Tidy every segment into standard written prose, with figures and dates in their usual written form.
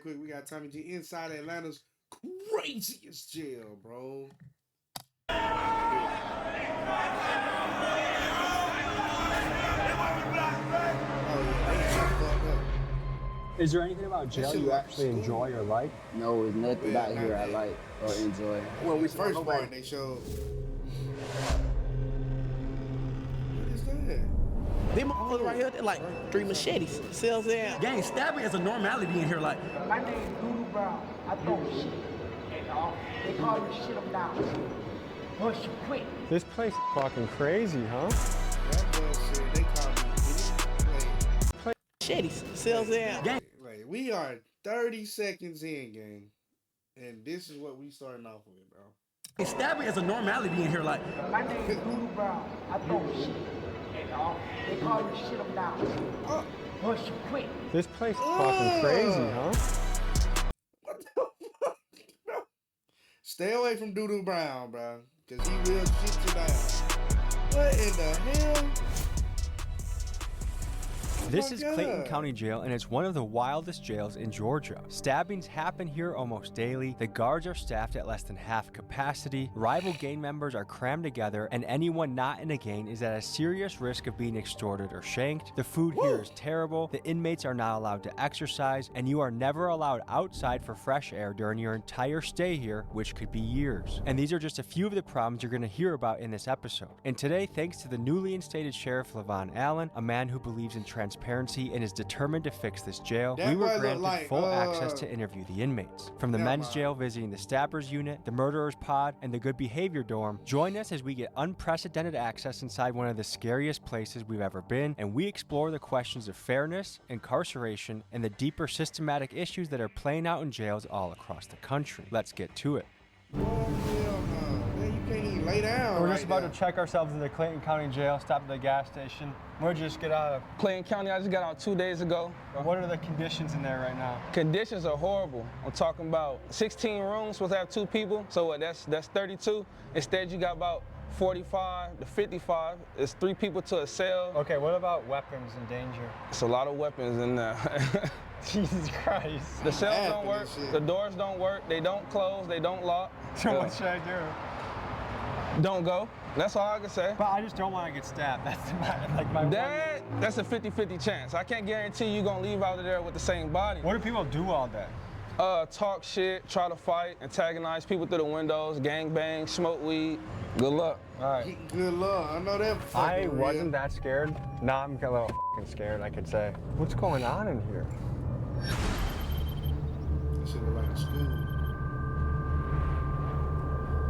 real quick. We got Tommy G inside Atlanta's craziest jail, bro. Is there anything about jail you actually enjoy or like? No, there's nothing about here I like or enjoy. Well, we first part they showed. What is that? Them motherfuckers right here, they're like 3 machetes. Sells there. Gang stabbing is a normality in here. Like, my name is Doodoo Brown. I throw shit. And they call me shit them down. Once you quit. this place is fucking crazy, huh? That bullshit. They call me. Machetes. Sells there. Gang. Like, we are 30 seconds in, gang. And this is what we starting off with, bro. Stabbing is a normality in here. Like, My name is Doodoo Brown. I throw shit. And they call me shit them down. Once you quit. this place is fucking crazy, huh? What the fuck, bro? Stay away from Doodoo Brown, bro. Because he will shit you down. What in the hell? This is Clayton County Jail, and it's one of the wildest jails in Georgia. Stabbings happen here almost daily, the guards are staffed at less than half capacity, rival gang members are crammed together, and anyone not in a gang is at a serious risk of being extorted or shanked. The food here is terrible, the inmates are not allowed to exercise, and you are never allowed outside for fresh air during your entire stay here, which could be years. And these are just a few of the problems you're going to hear about in this episode. And today, thanks to the newly instated Sheriff Levon Allen, a man who believes in transparency and is determined to fix this jail, we were granted full access to interview the inmates. From the men's jail visiting the stabbers unit, the murderers pod, and the good behavior dorm, join us as we get unprecedented access inside one of the scariest places we've ever been, and we explore the questions of fairness, incarceration, and the deeper systematic issues that are playing out in jails all across the country. Let's get to it. Oh, hell no. Man, you can't even lay down. We're just about to check ourselves in the Clayton County Jail, stop at the gas station. Where'd you just get out of? Clayton County, I just got out 2 days ago. What are the conditions in there right now? Conditions are horrible. I'm talking about 16 rooms, supposed to have 2 people. So what, that's 32. Instead, you got about 45 to 55. It's 3 people to a cell. Okay, what about weapons and danger? It's a lot of weapons in there. Jesus Christ. The cells don't work, the doors don't work, they don't close, they don't lock. So what should I do? Don't go. That's all I can say. But I just don't want to get stabbed. That's my That's a 50-50 chance. I can't guarantee you're gonna leave out of there with the same body. What do people do all day? Talk shit, try to fight, antagonize people through the windows, gang bang, smoke weed. Good luck. All right. Good luck. I know that. I wasn't that scared. Now I'm a little fucking scared, I could say. What's going on in here? This shit look like a school.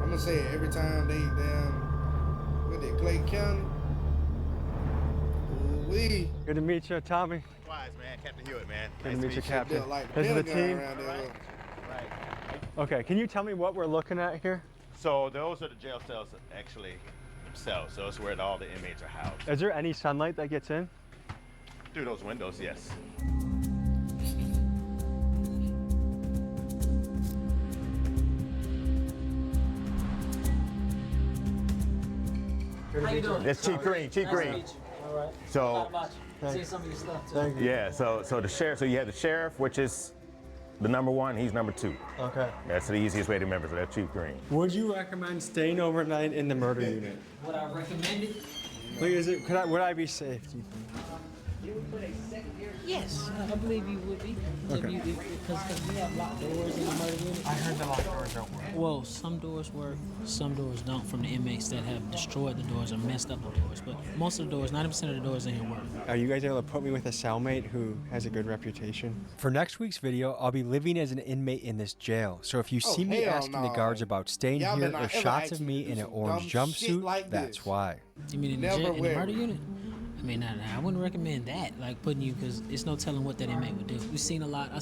I'm gonna say it every time they what they Clayton County. Ooh-wee. Good to meet you, Tommy. Likewise, man. Captain Hewitt, man. Good to meet you, Captain. Like this is the team. Right. Okay, can you tell me what we're looking at here? So those are the jail cells actually themselves. So it's where all the inmates are housed. Is there any sunlight that gets in? Through those windows, yes. How you doing? That's Chief Green. Chief Green. Nice to meet you. All right. So, See some of your stuff too. Thank you. yeah. So the sheriff. So you have the sheriff, which is the number 1. He's number 2. Okay. That's the easiest way to remember. So that's Chief Green. Would you recommend staying overnight in the murder unit? Would I recommend it? Like, would I be safe, do you think? Yes, I believe you would be. Okay. Because we have locked doors in the murder unit. I heard the locked doors don't work. Well, some doors work, some doors don't from the inmates that have destroyed the doors or messed up the doors. But most of the doors, 90% of the doors in here work. Are you guys able to put me with a cellmate who has a good reputation? For next week's video, I'll be living as an inmate in this jail. So if you see me hell asking the no. guards about staying Y'all here better not or ever shots ask of me me to in do an some orange dumb shit jumpsuit, like that's this. why. You mean in the, Never in the wear murder it. unit? I mean, I wouldn't recommend that, like putting you, because it's no telling what that inmate would do. I've seen a lot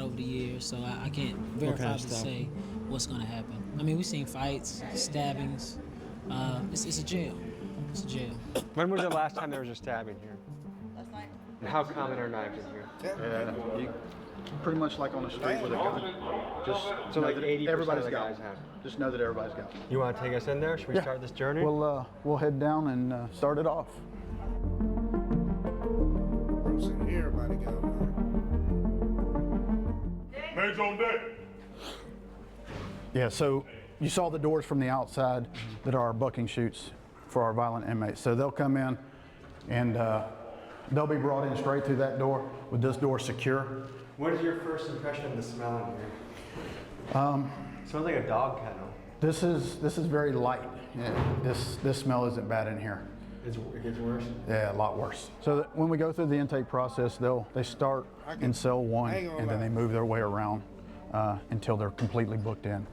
over the years, so I can't verify to say what's going to happen. I mean, we've seen fights, stabbings. It's a jail. It's a jail. When was the last time there was a stabbing here? Last night. And how common are knives in here? Yeah, you pretty much like on the street with a gun. Just So know like that 80% everybody's of the got guys one. have. Just know that everybody's got one. You want to take us in there? Should we Yeah. start this journey? We'll head down and start it off. Everybody got one. Hands on deck. Yeah, so you saw the doors from the outside that are our bucking chutes for our violent inmates. So they'll come in and they'll be brought in straight through that door with this door secure. What is your first impression of the smell in here? Smells like a dog kennel. This is very light. Yeah, this smell isn't bad in here. It gets worse? Yeah, a lot worse. So that when we go through the intake process, they start in cell 1 and then they move their way around until they're completely booked in.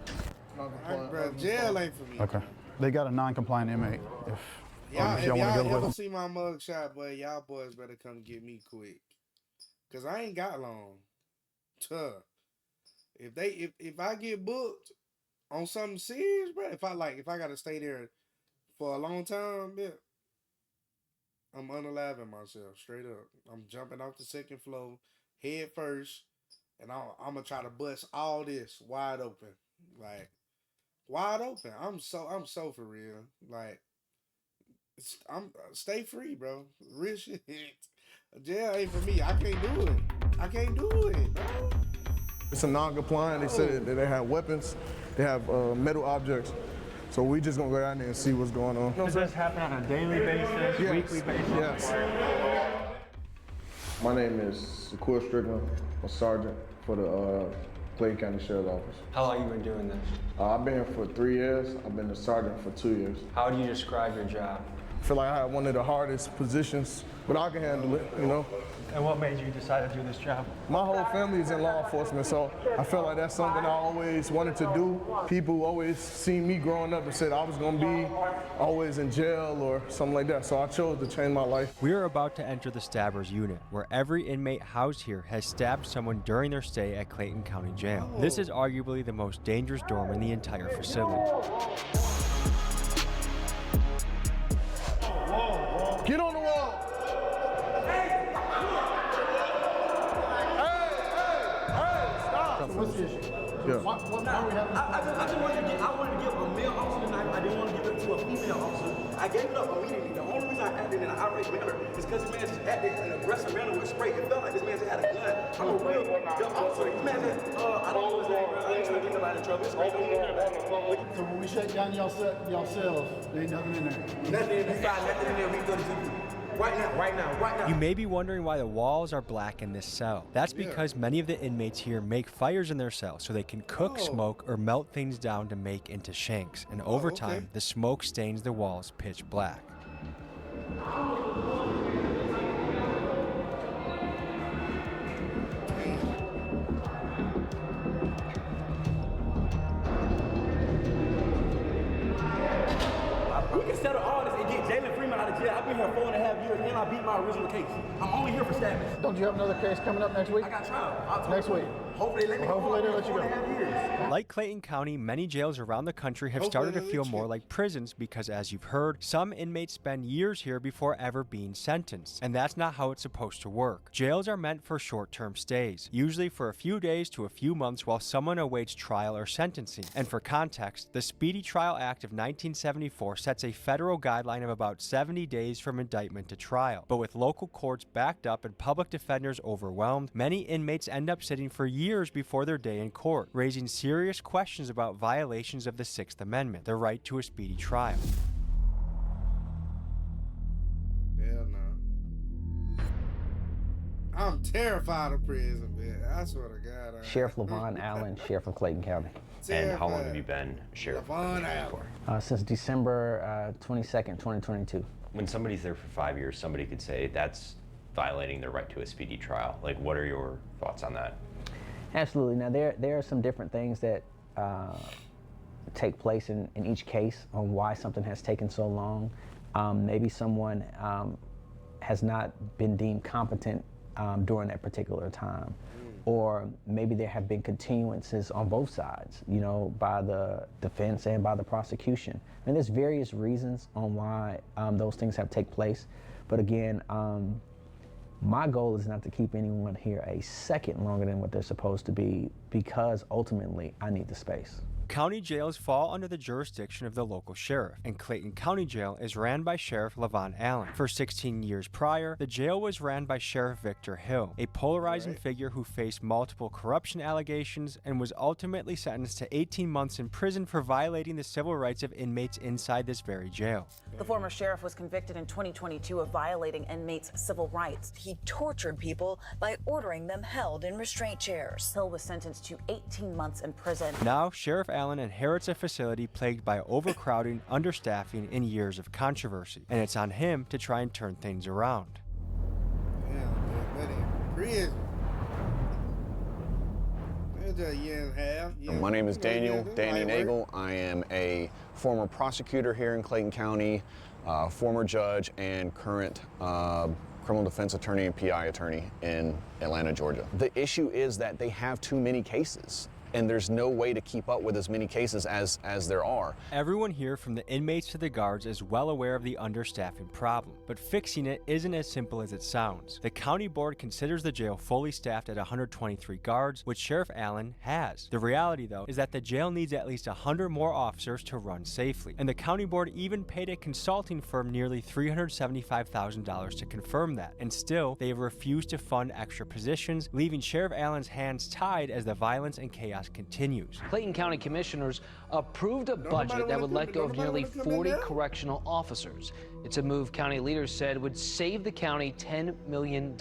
Bro, jail ain't for me. Okay. They got a non-compliant inmate. If y'all want to go with ever them. see my mug shot, boy, y'all boys better come get me quick. Cause I ain't got long. Tuh. If I get booked on something serious, bro, if I gotta stay there for a long time, yeah, I'm unaliving myself straight up. I'm jumping off the second floor, head first, and I'm gonna try to bust all this wide open, like wide open. I'm so for real. Like, I'm stay free, bro. Real shit. Jail ain't for me. I can't do it. I can't do it, bro. It's a non-compliant. They said that they have weapons. They have metal objects. So we just gonna go down there and see what's going on. Does this happen on a daily basis, Yes. weekly basis? Yes. My name is Shakur Strickland. I'm a sergeant for the Clayton County Sheriff's Office. How long have you been doing this? I've been here for 3 years. I've been a sergeant for 2 years. How do you describe your job? I feel like I have one of the hardest positions, but I can handle it, you know. And what made you decide to do this job? My whole family is in law enforcement, so I felt like that's something I always wanted to do. People always seen me growing up and said I was gonna be always in jail or something like that, so I chose to change my life. We are about to enter the Stabbers unit, where every inmate housed here has stabbed someone during their stay at Clayton County Jail. This is arguably the most dangerous dorm in the entire facility. Get on the wall! What's the issue? Yeah. Why are we having I wanted to give a male officer the knife. I didn't want to give it to a female officer. I gave it up immediately. The only reason I acted in an irate manner is because this man just acted in an aggressive manner with spray. It felt like this man just had a gun. I'm a real officer. This man said, I don't know his name, bro. I ain't trying to get nobody in trouble. It's crazy. So when we shut down y'all cells, there ain't nothing in there? Nothing inside, nothing in there. We 32. Right now. You may be wondering why the walls are black in this cell. That's because many of the inmates here make fires in their cells so they can cook, smoke, or melt things down to make into shanks. And over time, the smoke stains the walls pitch black. We can settle all this and get Jalen Freeman out of jail. I've been here 4.5 years and I beat my original case. I'm only here for stabbing. Don't you have another case coming up next week? I got trial. Next week. Hopefully they let me go. Hopefully they let you go. 4.5 years. Like Clayton County, many jails around the country have started to feel more like prisons because, as you've heard, some inmates spend years here before ever being sentenced. And that's not how it's supposed to work. Jails are meant for short-term stays, usually for a few days to a few months while someone awaits trial or sentencing. And for context, the Speedy Trial Act of 1974 sets a federal guideline of about 70 days from indictment to trial. But with local courts backed up and public defenders overwhelmed, many inmates end up sitting for years before their day in court, raising serious questions about violations of the Sixth Amendment, the right to a speedy trial. Hell no. I'm terrified of prison, man. I swear to God. Sheriff Levon Allen, Sheriff of Clayton County. And how long have you been Sheriff for? Since December 22nd, 2022. When somebody's there for 5 years, somebody could say that's violating their right to a speedy trial. Like, what are your thoughts on that? Absolutely. Now, there are some different things that take place in each case on why something has taken so long. Maybe someone has not been deemed competent during that particular time. Or maybe there have been continuances on both sides, you know, by the defense and by the prosecution. I mean, there's various reasons on why those things have taken place. But again, my goal is not to keep anyone here a second longer than what they're supposed to be, because ultimately I need the space. County jails fall under the jurisdiction of the local sheriff, and Clayton County Jail is ran by Sheriff Levon Allen. For 16 years prior, the jail was ran by Sheriff Victor Hill, a polarizing figure who faced multiple corruption allegations and was ultimately sentenced to 18 months in prison for violating the civil rights of inmates inside this very jail. The former sheriff was convicted in 2022 of violating inmates' civil rights. He tortured people by ordering them held in restraint chairs. Hill was sentenced to 18 months in prison. Now, Sheriff Allen inherits a facility plagued by overcrowding, understaffing, and years of controversy, and it's on him to try and turn things around. My name is Danny Nagel. I am a former prosecutor here in Clayton County, former judge, and current criminal defense attorney and PI attorney in Atlanta, Georgia. The issue is that they have too many cases, and there's no way to keep up with as many cases as there are. Everyone here, from the inmates to the guards, is well aware of the understaffing problem, but fixing it isn't as simple as it sounds. The county board considers the jail fully staffed at 123 guards, which Sheriff Allen has. The reality, though, is that the jail needs at least 100 more officers to run safely, and the county board even paid a consulting firm nearly $375,000 to confirm that, and still, they have refused to fund extra positions, leaving Sheriff Allen's hands tied as the violence and chaos continues. Clayton County commissioners approved a budget that would let go of nearly 40 correctional officers. It's a move county leaders said would save the county $10 million.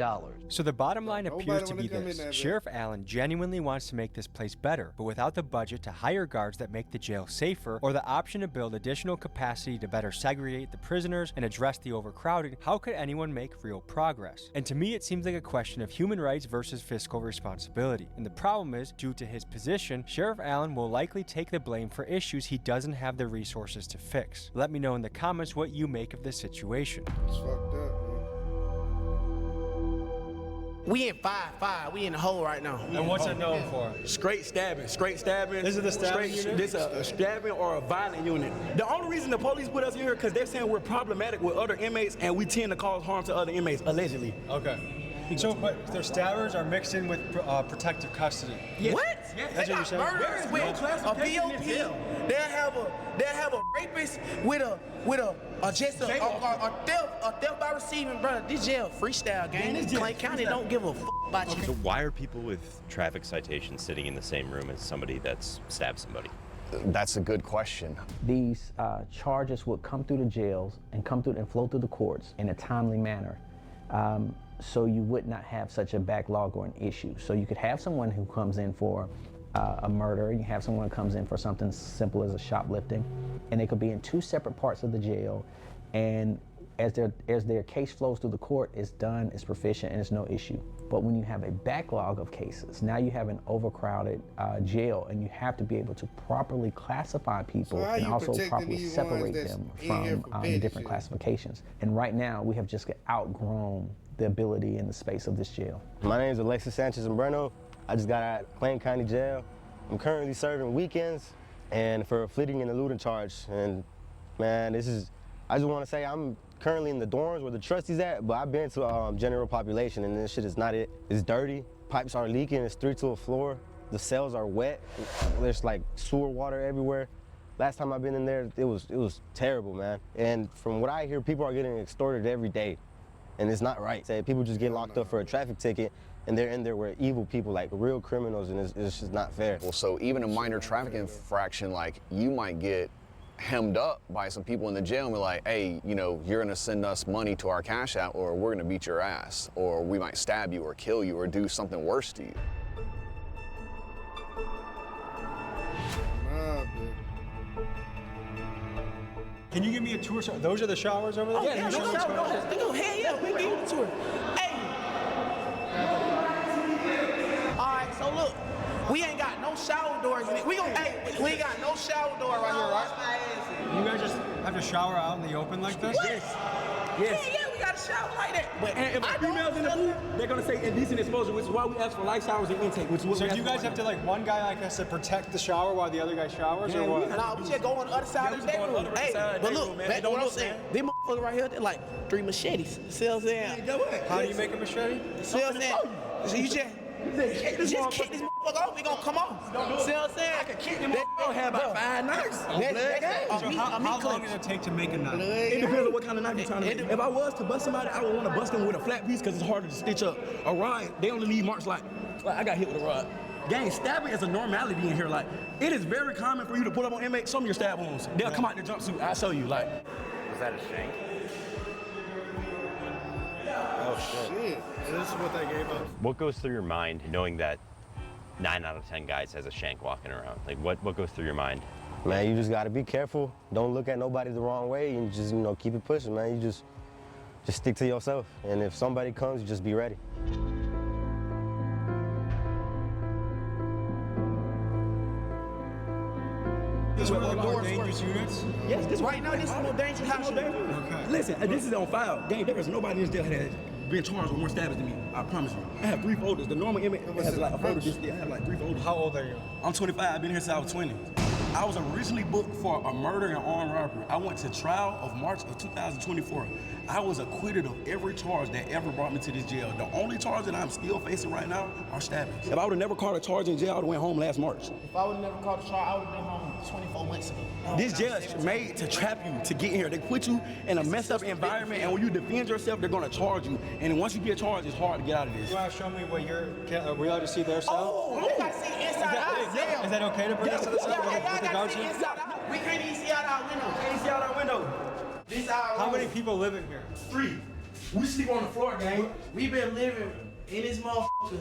So the bottom line appears to be this. Sheriff Allen genuinely wants to make this place better, but without the budget to hire guards that make the jail safer, or the option to build additional capacity to better segregate the prisoners and address the overcrowding, how could anyone make real progress? And to me, it seems like a question of human rights versus fiscal responsibility. And the problem is, due to his position, Sheriff Allen will likely take the blame for issues he doesn't have the resources to fix. Let me know in the comments what you make of this situation. It's fucked up, man. We in 5-5. We in the hole right now. And what's it known for? Straight stabbing. Straight stabbing. This is the stabbing unit? This is a stabbing or a violent unit. The only reason the police put us here because they're saying we're problematic with other inmates and we tend to cause harm to other inmates, allegedly. Okay. So, but their stabbers are mixed in with protective custody. Yes. What? Yes. That's what you're saying? Murderers with a POP. They'll have a rapist with a theft by receiving, brother. This jail freestyle gang. This Clayton County don't give a about you. So why are people with traffic citations sitting in the same room as somebody that's stabbed somebody? That's a good question. These charges would come through the jails and flow through the courts in a timely manner. So you would not have such a backlog or an issue. So you could have someone who comes in for a murder, you have someone who comes in for something simple as a shoplifting, and they could be in two separate parts of the jail, and as their case flows through the court, it's done, it's proficient, and it's no issue. But when you have a backlog of cases, now you have an overcrowded jail, and you have to be able to properly classify people and also properly separate them from the different classifications. And right now, we have just outgrown the ability and the space of this jail. My name is Alexis Sanchez-Umbreno. I just got out of Clayton County Jail. I'm currently serving weekends and for a fleeing and eluding charge. And man, I just want to say I'm currently in the dorms where the trustees at, but I've been to general population and this shit is not it. It's dirty, pipes are leaking, it's 3 to a floor. The cells are wet, there's like sewer water everywhere. Last time I've been in there, it was terrible, man. And from what I hear, people are getting extorted every day. And it's not right. Say people just get locked up for a traffic ticket and they're in there with evil people, like real criminals, and it's just not fair. Well, so even a minor traffic infraction, like you might get hemmed up by some people in the jail and be like, hey, you know, you're gonna send us money to our cash app or we're gonna beat your ass, or we might stab you or kill you or do something worse to you. Can you give me a tour? Those are the showers over there? Oh, yeah, go ahead, yeah, we give you the tour. Hey. All right, so look, we ain't got no shower doors in it. We ain't got no shower door right here, right? You guys just have to shower out in the open like this? Yes. Yeah, we got a shower like that. But And if a female's in the booth, they're gonna say indecent exposure, which is why we ask for light showers and intake. Which is what So we ask you for guys right have to, now. like, one guy like has to protect the shower while the other guy showers, or what? Nah, we just go on the other side of the bedroom. Hey, but look, back to what I'm saying. These motherfuckers right here, they're like 3 machetes. See what I'm saying? How do you make a machete? See what I'm saying? So you just Just kick this motherfucker off, we gonna come off. See what I'm saying? I can kick him off. Have about 5 knives. So how long does it take to make a knife? It depends on what kind of knife you're trying to make. If I was to bust somebody, I would want to bust them with a flat piece because it's harder to stitch up. A rod, they only leave marks like I got hit with a rod. Gang, stabbing is a normality in here. Like, it is very common for you to pull up on inmates, show me your stab wounds. They'll come out in their jumpsuit, I'll show you. Like, Was that a shank? Oh shit. This is what they gave us. What goes through your mind knowing that 9 out of 10 guys has a shank walking around? Like, what goes through your mind? Man, you just gotta be careful. Don't look at nobody the wrong way and just, keep it pushing, man. You just stick to yourself. And if somebody comes, you just be ready. this is where the doors dangerous units? Yes, this Right now, this is the most dangerous house unit. Okay. Listen, this is on file. Gang, there is nobody in this jail that has been charged with more stabbings than me. I promise you. I have 3 folders. The normal inmate has like a folder. I have like 3 folders. How old are you? I'm 25. I've been here since I was 20. I was originally booked for a murder and armed robbery. I went to trial of March of 2024. I was acquitted of every charge that ever brought me to this jail. The only charge that I'm still facing right now are stabbings. If I would have never caught a charge in jail, I would have went home last March. If I would have never caught a charge, I would have been home 24 months ago. This jail is made to trap you to get in here. They put you in a messed up environment, and when you defend yourself, they're gonna charge you. And then once you get charged, it's hard to get out of this. You want to show me what are we allowed to see their cell? Oh, we got to see inside our cell. Is that okay to bring us to the cell with the guards here? We can't even see out our window. Can't see out our window. This our How many people live in here? 3. We sleep on the floor, gang. We been living in this motherfucker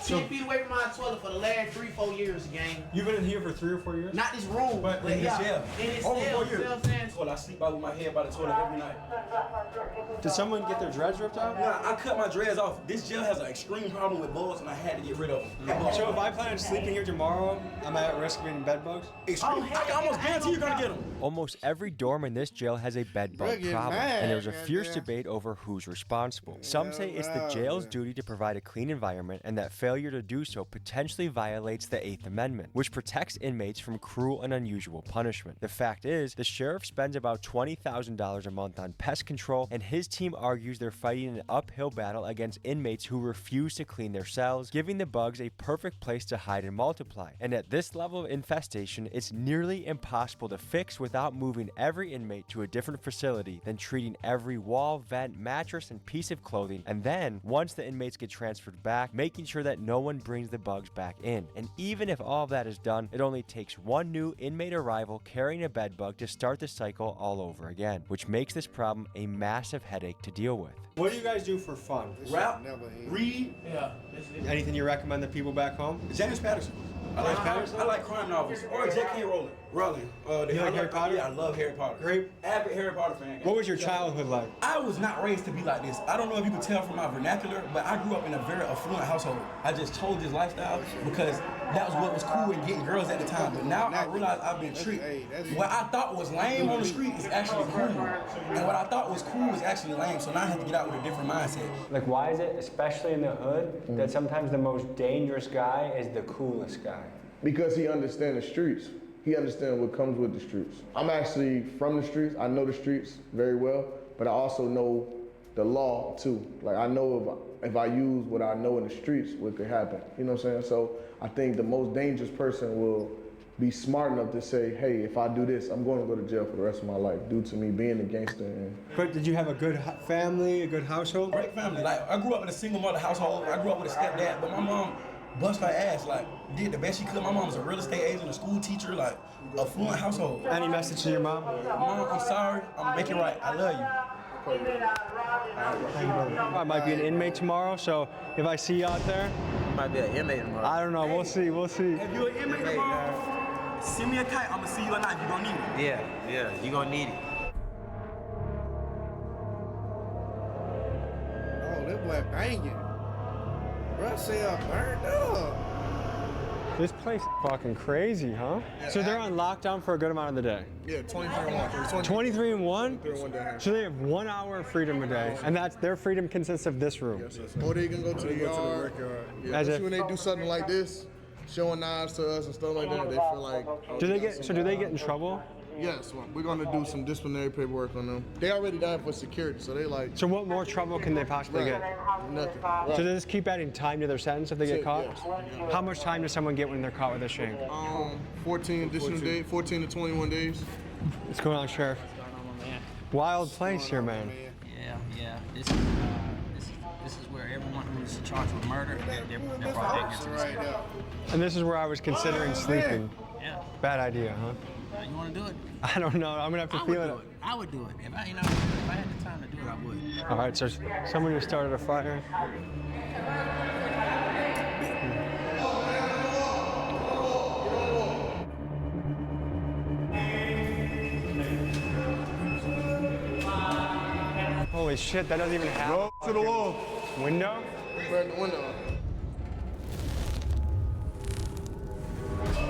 10 feet away from my toilet for the last 3-4 years, gang. You've been in here for 3 or 4 years? Not this room, but in this jail. In this Over cell, 4 years. you know what I'm saying? Well, I sleep by with my head by the toilet every night. Did someone get their dreads ripped off? Yeah, I cut my dreads off. This jail has an extreme problem with bugs, and I had to get rid of them. So if I plan on sleeping here tomorrow, am I at risk of getting bed bugs? Extreme. I can almost guarantee you're gonna get them. Almost every dorm in this jail has a bed bug Look at problem, mad, and there's a fierce goddamn. debate over who's responsible. Some say it's the jail's duty to provide a clean environment, and that failure to do so potentially violates the 8th Amendment, which protects inmates from cruel and unusual punishment. The fact is, the sheriff spends about $20,000 a month on pest control, and his team argues they're fighting an uphill battle against inmates who refuse to clean their cells, giving the bugs a perfect place to hide and multiply. And at this level of infestation, it's nearly impossible to fix without moving every inmate to a different facility, then treating every wall, vent, mattress, and piece of clothing, and then, once the inmates get transferred back, making sure that no one brings the bugs back in. And even if all of that is done, it only takes one new inmate arrival carrying a bed bug to start the cycle all over again, which makes this problem a massive headache to deal with. What do you guys do for fun? Rap, read. Yeah. Anything you recommend the people back home? James Patterson. I like crime novels. Or J.K. Rowling. You like Harry Potter? Yeah, I love Harry Potter. Great. Avid Harry Potter fan. What was your childhood like? I was not raised to be like this. I don't know if you can tell from my vernacular, but I grew up in a very affluent household. I just chose this lifestyle because that was what was cool and getting girls at the time. But now I realize I've been treated. What I thought was lame on the street is actually cool. And what I thought was cool is actually lame. So now I have to get out with a different mindset. Like, why is it, especially in the hood, that sometimes the most dangerous guy is the coolest guy? Because he understands the streets. He understands what comes with the streets. I'm actually from the streets. I know the streets very well, but I also know the law too. Like, I know if I use what I know in the streets, what could happen. You know what I'm saying? So I think the most dangerous person will be smart enough to say, hey, if I do this, I'm going to go to jail for the rest of my life due to me being a gangster. But did you have a good family, a good household? Great family. Like, I grew up in a single mother household. I grew up with a stepdad, but my mom bust her ass, like, did the best she could. My mom was a real estate agent, a school teacher, like, affluent household. Any message to your mom? Mom, I'm sorry. I'm making it right. I love you. I might be an inmate tomorrow, so if I see you out there, Might be an inmate tomorrow. I don't know. We'll see. We'll see. If you're an inmate tomorrow, send me a kite. I'm gonna see you at night. You're gonna need it. Yeah, you're gonna need it. Oh, that boy banging. Bro, cell burned up. This place is fucking crazy, huh? So they're on lockdown for a good amount of the day. Yeah, 23 and 1. 23 and 1? 1 day. So they have 1 hour of freedom a day, and that's their freedom consists of this room. Or they can go to the yard. Yeah, As especially if- when they do something like this, showing knives to us and stuff like that, they feel like. Do they get in trouble? Yes, well, we're gonna do some disciplinary paperwork on them. They already died for security, so they like. So what more trouble can they possibly get? Nothing. So they just keep adding time to their sentence if they get caught? Yes. How much time does someone get when they're caught with a shank? 14 additional days, 14 to 21 days. What's going on, Sheriff? Wild place here, man. Yeah. This is where everyone who's charged with murder, they're brought back into this. And this is where I was considering sleeping. Yeah. Bad idea, huh? You want to do it? I don't know. I'm gonna have to feel it. I would do it. If I had the time to do it, I would. All right, so someone who started a fire. Holy shit, that doesn't even happen. Go to the wall. Window? Burn the window.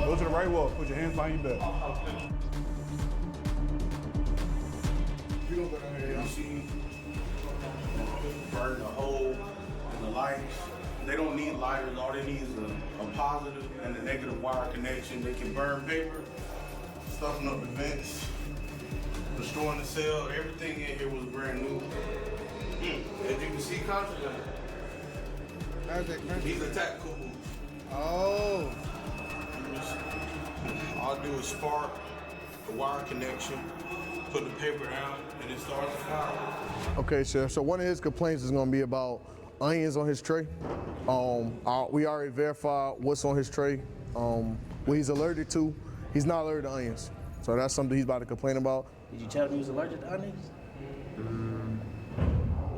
Go to the right wall. Put your hands behind your back. You don't go down here. You see, burn the hole and the lights. They don't need lighters. All they need is a positive and a negative wire connection. They can burn paper, stuffing up the vents, destroying the cell. Everything in here was brand new. As you can see, confident. These are tactical moves. Oh. All I do is spark the wire connection, put the paper down, and it starts the fire. Okay, Sheriff. So one of his complaints is going to be about onions on his tray. We already verified what's on his tray, what he's allergic to. He's not allergic to onions. So that's something he's about to complain about. Did you tell him he was allergic to onions?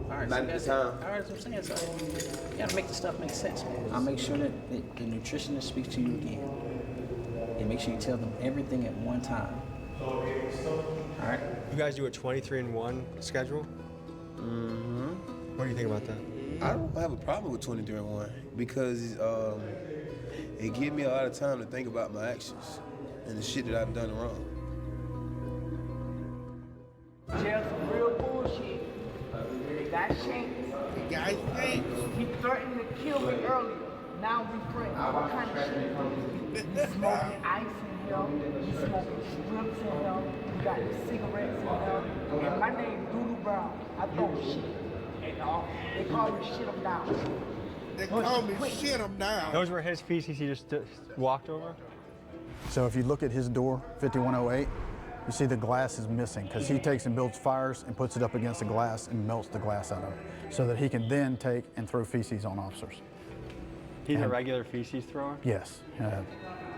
All right, Not so at the time. all right, that's what I'm saying. So you gotta make the stuff make sense, man. I'll make sure that the nutritionist speaks to you again. And make sure you tell them everything at one time. All right? You guys do a 23-and-1 schedule? Mm-hmm. What do you think about that? I don't have a problem with 23-and-1 because it gives me a lot of time to think about my actions and the shit that I've done wrong. Jail some real bullshit. They got shanked. He threatened to kill me earlier. Now we threatened. What kind of shit? You smoking ice in here. You smoking strips in here. You got the cigarettes in here. And my name Doodoo Brown. I throw shit. And they call me shit 'em down. They call me shit 'em down. Those were his feces he just walked over? So if you look at his door, 5108, you see the glass is missing because he takes and builds fires and puts it up against the glass and melts the glass out of it so that he can then take and throw feces on officers. He's a regular feces thrower? Yes,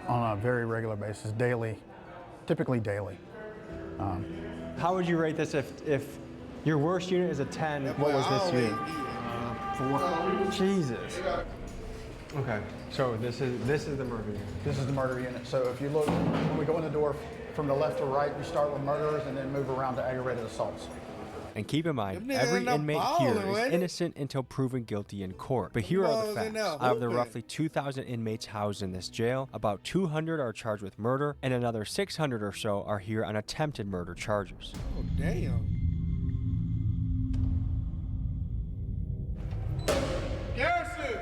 on a very regular basis, daily, typically daily. How would you rate this if your worst unit is a 10? What was this unit? 4. Jesus. Okay, so this is the murder unit. This is the murder unit. So if you look, when we go in the door from the left to right, we start with murderers and then move around to aggravated assaults. And keep in mind, Them niggas every end up inmate balling, here wasn't is it? innocent until proven guilty in court. But here are the Balls in facts. there Out of the hooping. roughly 2,000 inmates housed in this jail, about 200 are charged with murder, and another 600 or so are here on attempted murder charges. Oh, damn. Garrison!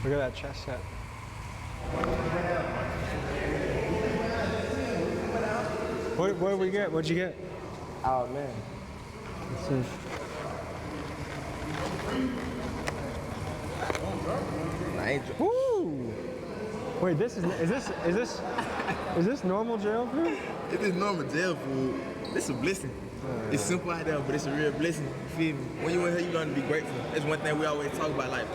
Look at that chest set. What did we get? What'd you get? Oh man. Let's see. Woo! Wait, this normal jail food? It is normal jail food. It's a blessing. It's simple out there, but it's a real blessing. You feel me? When you in here, you learn to be grateful. That's one thing we always talk about. Like,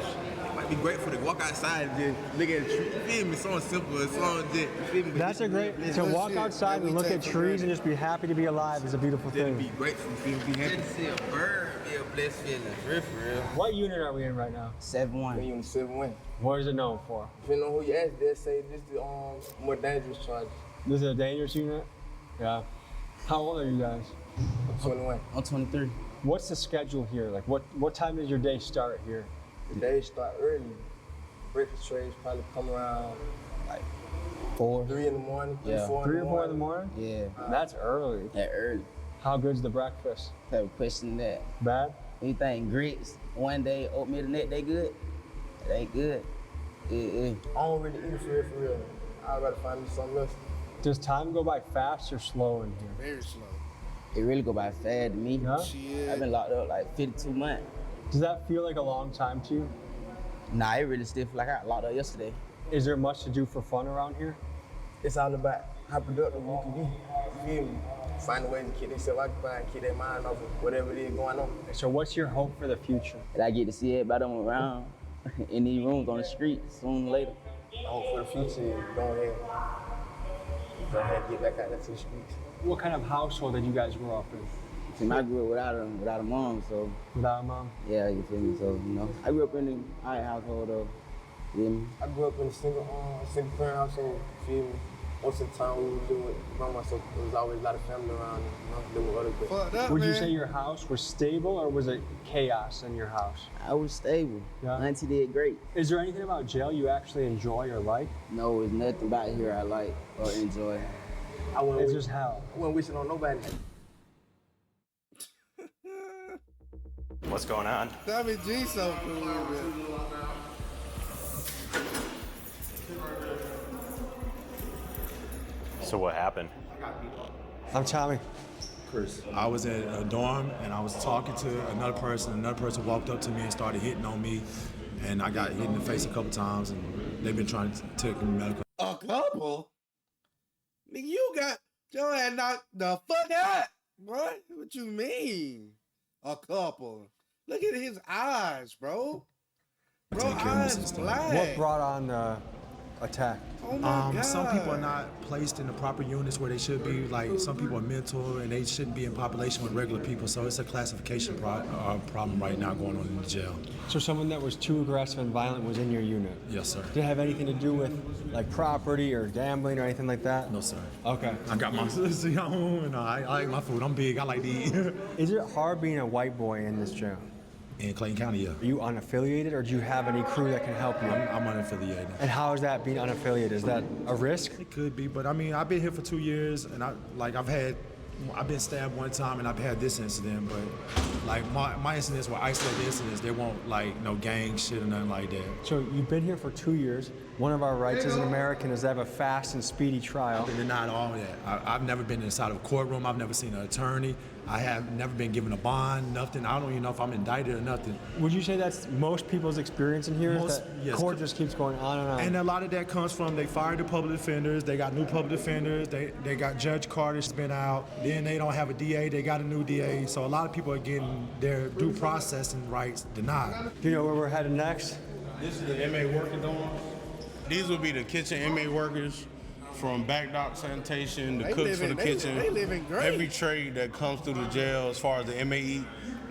you might be grateful to walk outside and just look at a tree. You feel me? Something simple. Something just, you feel me? But That's this a great, is to real walk shit outside that and we look take at for trees granted. and just be happy to be alive is a beautiful thing. Be grateful. You feel me? Be happy. Just see a bird be a blessed feeling. For real. What unit are we in right now? 7-1. Unit 7-1. What is it known for? Depending on who you ask, they'll say this is the more dangerous charges. This is a dangerous unit? Yeah. How old are you guys? I'm 21. I'm 23. What's the schedule here? Like, what time does your day start here? The day start early. Breakfast trays probably come around like 3 in the morning, 3 or 4 in the morning. 3 or 4 in the morning? Yeah. That's early. That early. How good's the breakfast? Have a question that. Bad? Anything grits, one day, oatmeal the next day good? It ain't good. I don't really eat for real. I'd rather find me something else. Does time go by fast or slow in here? Very slow. It really go by fast to me. Yeah? I've been locked up like 52 months. Does that feel like a long time to you? Nah, it really still feel like I got locked up yesterday. Is there much to do for fun around here? It's all about how productive you can be. You feel me? Find a way to keep themselves occupied, keep their mind off of whatever it is going on. So what's your hope for the future? That I get to see everybody I'm around in these rooms on the street sooner or later. I hope for the future is go ahead and get back out there to the streets. What kind of household did you guys grow up in? See, I grew up without a mom, so. Without a mom? Yeah, you feel me? So, I grew up in an alright household, though. You feel me? I grew up in a single parent household, you feel me? Most of the time we were doing grandma, so there was always a lot of family around and doing other things. Would you say your house was stable or was it chaos in your house? I was stable. Yeah. Auntie did great. Is there anything about jail you actually enjoy or like? No, there's nothing about here I like or enjoy. It's just hell. I wasn't wishing on nobody. What's going on? Tommy G so cool, man. So what happened? I'm Tommy. Chris. I was at a dorm and I was talking to another person walked up to me and started hitting on me, and I got hit in the face a couple times, and they've been trying to take me medical. A couple? Nigga, you got your ass knocked the fuck out. What? What you mean? A couple. Look at his eyes, bro. Bro, eyes black. What brought on the attack? Oh my God. Some people are not placed in the proper units where they should be. Like, some people are mental and they shouldn't be in population with regular people. So it's a classification problem right now going on in the jail. So someone that was too aggressive and violent was in your unit? Yes, sir. Did it have anything to do with like property or gambling or anything like that? No, sir. Okay. I got my own. I like my food. I'm big. I like to eat. Is it hard being a white boy in this jail? In Clayton County, yeah. Are you unaffiliated or do you have any crew that can help you? I'm unaffiliated. And how is that being unaffiliated? Is that a risk? It could be, but I mean, I've been here for 2 years and I've been stabbed one time and I've had this incident, but like my incidents were isolated incidents. They won't like no gang shit or nothing like that. So you've been here for 2 years. One of our rights as an American is to have a fast and speedy trial. They're not all that. I've never been inside of a courtroom. I've never seen an attorney. I have never been given a bond, nothing. I don't even know if I'm indicted or nothing. Would you say that's most people's experience in here? Yes. Court just keeps going on and on. And a lot of that comes from they fired the public defenders. They got new public defenders. They got Judge Carter's been out. Then they don't have a DA. They got a new DA. So a lot of people are getting their due processing rights denied. Do you know where we're headed next? This is the inmate working dorm. These will be the kitchen inmate workers. From back dock sanitation, the cooks for the kitchen, they living great. Every trade that comes through the jail as far as the inmate eat,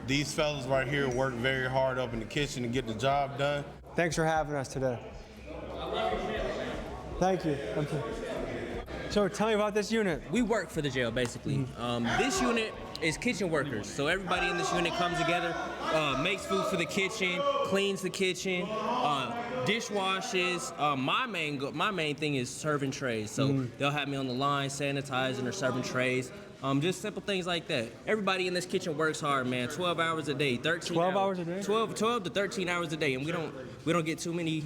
these fellas right here work very hard up in the kitchen to get the job done. Thanks for having us today. Thank you. So tell me about this unit. We work for the jail, basically. This unit is kitchen workers. So everybody in this unit comes together, makes food for the kitchen, cleans the kitchen, dishwashes. My main thing is serving trays. So they'll have me on the line, sanitizing or serving trays. Just simple things like that. Everybody in this kitchen works hard, man. 12 hours a day, 13 12 hours a day? 12 to 13 hours a day, and we don't get too many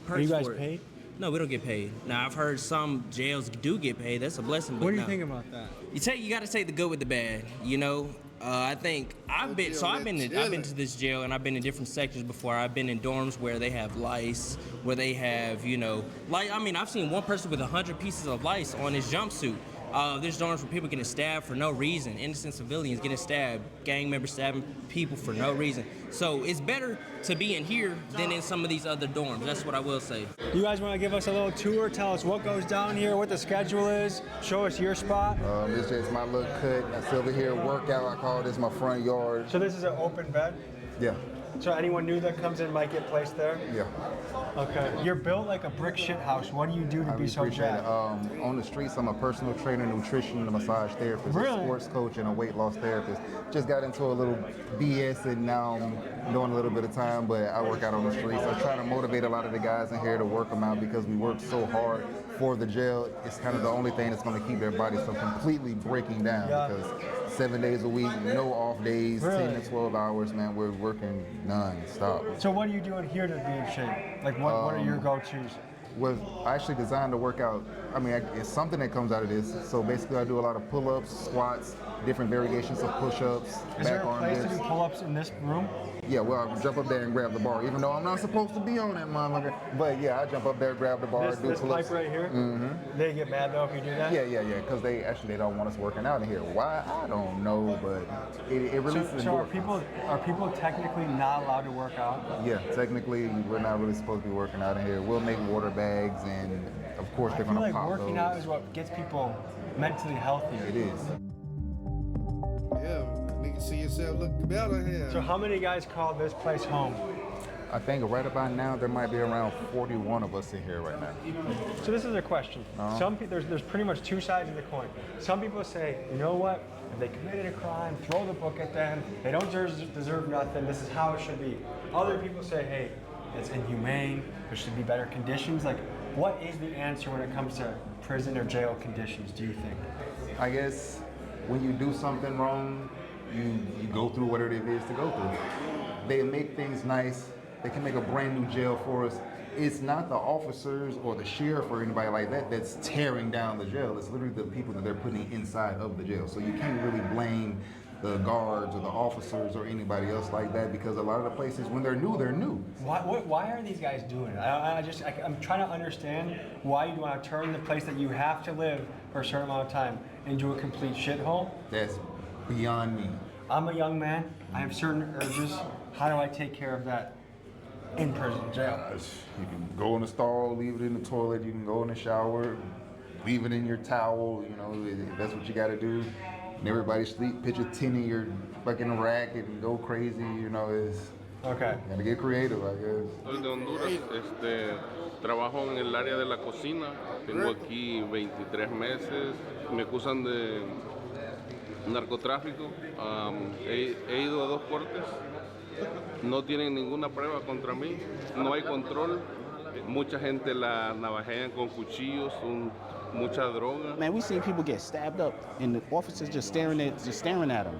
perks. Are you guys for it. paid? No, we don't get paid. Now, I've heard some jails do get paid. That's a blessing. But What do you no. think about that? You got to take the good with the bad. You know, I think I've been to this jail and I've been in different sections before. I've been in dorms where they have lice, where they have I've seen one person with 100 pieces of lice on his jumpsuit. There's dorms where people getting stabbed for no reason, innocent civilians getting stabbed, gang members stabbing people for no reason. So it's better to be in here than in some of these other dorms. That's what I will say. You guys want to give us a little tour? Tell us what goes down here, what the schedule is. Show us your spot. This is my little cut. That's over here, workout. I call this my front yard. So this is an open bed? Yeah. So anyone new that comes in might get placed there? Yeah. Okay. You're built like a brick shit house. What do you do to be so jacked? On the streets, I'm a personal trainer, nutrition, and a massage therapist, Really? a sports coach, and a weight loss therapist. Just got into a little BS, and now I'm doing a little bit of time, but I work out on the streets. I try to motivate a lot of the guys in here to work them out because we work so hard for the jail. It's kind of the only thing that's going to keep their bodies from completely breaking down because 7 days a week, no off days, Really? 10 to 12 hours, man. We're working non-stop. So what are you doing here to be in shape? Like what are your go-tos? was actually designed to work out. I mean, it's something that comes out of this. So basically, I do a lot of pull-ups, squats, different variations of push-ups, Is there back a arm place to dips. do pull-ups in this room? Yeah, well, I jump up there and grab the bar, even though I'm not supposed to be on that motherfucker. But yeah, I jump up there, grab the bar, do This pull-ups. pipe right here? Mm-hmm. They get mad though if you do that? Yeah, because they don't want us working out in here. Why? I don't know, but it releases. So are people technically not allowed to work out? Yeah, technically, we're not really supposed to be working out in here. We'll make water bags, and of course, they're I feel gonna like pop working those. out is what gets people mentally healthier. It is. Yeah, nigga, see yourself look better here. So how many guys call this place home? I think right about now there might be around 41 of us in here right now. So this is a question. Uh-huh. There's pretty much two sides of the coin. Some people say, you know what? If they committed a crime, throw the book at them. They don't deserve nothing. This is how it should be. Other people say, hey, it's inhumane. There should be better conditions. Like, what is the answer when it comes to prison or jail conditions, do you think? I guess when you do something wrong, you go through whatever it is to go through. They make things nice. They can make a brand new jail for us. It's not the officers or the sheriff or anybody like that that's tearing down the jail. It's literally the people that they're putting inside of the jail. So you can't really blame the guards or the officers or anybody else like that, because a lot of the places, when they're new, they're new. Why are these guys doing it? I'm trying to understand why you want to turn the place that you have to live for a certain amount of time into a complete shithole. That's beyond me. I'm a young man. I have certain urges. How do I take care of that in prison, jail? You can go in the stall, leave it in the toilet. You can go in the shower, leave it in your towel. You know, if that's what you got to do. And everybody sleep, pitch a tin in your fucking rack and go crazy. You know, okay. Gotta get creative, I guess. Soy de Honduras, trabajo en el área de la cocina, tengo aquí 23 meses, me acusan de narcotráfico, he ido a 2 cortes, no tienen ninguna prueba contra mí, no hay control, mucha gente la navajean con cuchillos, mucha droga. Man, we seen people get stabbed up and the officers just staring at them.